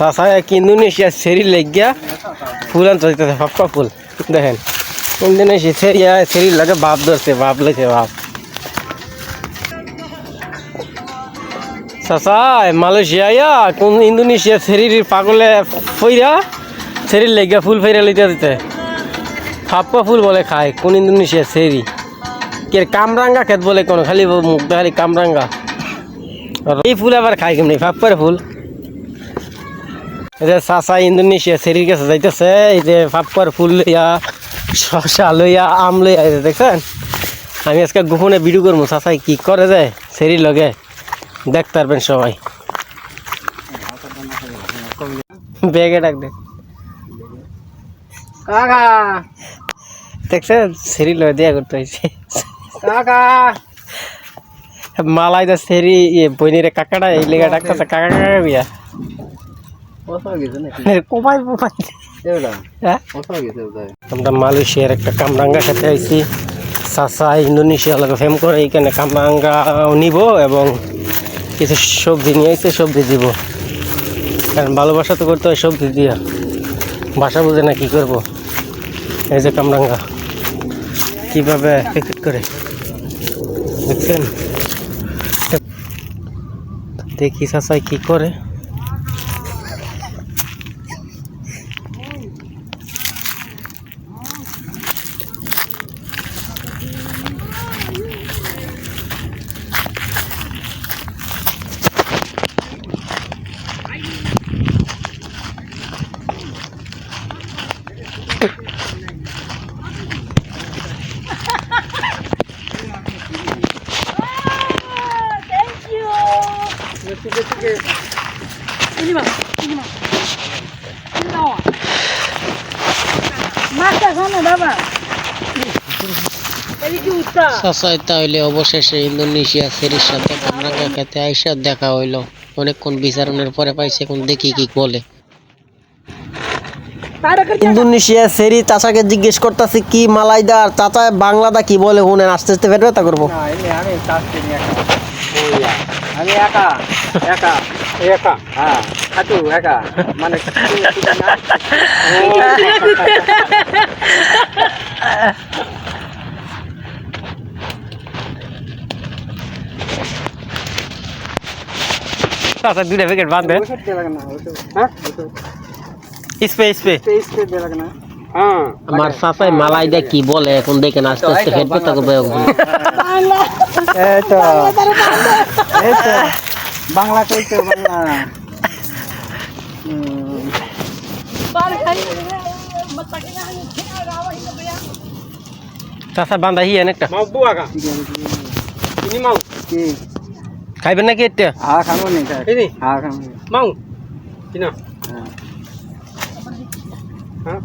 চাচা এক ইন্দোনেশিয়া সেরি লেগিয়া ফুল আনতে দিতেছে ফাপ্পা ফুল দেখেন ইন্দোনেশিয়া সেরি লাগে বাপ ধরছে বাপ লেছে বাপ চাচা মালয়েশিয়া কোন ইন্দোনেশিয়া সেরির পাগলে ফইরা সেরির লেগিয়া ফুল ফেরা লিতে দিতে ফাপ্পা ফুল বলে খায় কোন ইন্দোনেশিয়া সেরি কে কামরাঙ্গা খেত বলে কোন খালি মুখ খালি কামরাঙ্গা এই ফুল আবার খাই কেমনি ফাপ্পার ফুল এই যে চাচা ইন্দোনেশিয়া সেরির কাছে যাইতেছে এই যে ফাপ্পার ফুল লইয়া শসা লইয়া আম লইয়া দেখছেন আমি আজকে গোপনে ভিডিও করবো চাচাই কি করে যায় সেরির লগে দেখতে পারবেন সবাই ব্যাগে ডাক দে কাকা দেখছেন সেরি লগে দেয়া করতে হয়েছে কাকা মালাই দা সেরি বইনিরে কাকাটা এই লেগে ডাকতেছে কাকা কাকা বিয়া আমরা মালয়েশিয়ার একটা কামরাঙ্গা খেতে আইছি চাচা ইন্দোনেশিয়া লাগে ফেম করে এইখানে কামরাঙ্গা নিব এবং কিছু সবজি নিয়ে আসছে সবজি দিব কারণ ভালোবাসা তো করতে হয় সবজি দিয়া ভাষা বুঝে না কি করবো এই যে কামরাঙ্গা কিভাবে প্যাকেট করে দেখছেন দেখি চাচাই কি করে Ini mah. Ini nawa. Mata sana baba. Ini juta. চাচা তাহলে অবশেষে ইন্দোনেশিয়া সেরির সাথে কামরাঙ্গা খেতে আইসা দেখা হইলো অনেকক্ষণ বিচারণের পরে পাইছে এখন দেখি কি বলে ইন্দোনেশিয়া সেরি চাচাকে জিজ্ঞেস করতেছে কি মালাইদার চাচা বাংলাদা কি বলে শুনেন আস্তে আস্তে ফের ব্যথা করবো আমি একা একা একা হ্যাঁ খাটু একা মানে চাচা দুইটা প্যাকেট বাঁধবে হ্যাঁ আমার চাচাই মালাইদা কি বলে এখন দেখেন আস্তে আস্তে ফের ব্যথা করবে এই তো বাংলা কইতে বাংলা চাচা বান্ধা হিয়েন একটা মাউ বুয়াগা ini mau কি খাইবেন নাকি এটা হ্যাঁ খাবো নি ini হ্যাঁ খাবো mau কিনা হ্যাঁ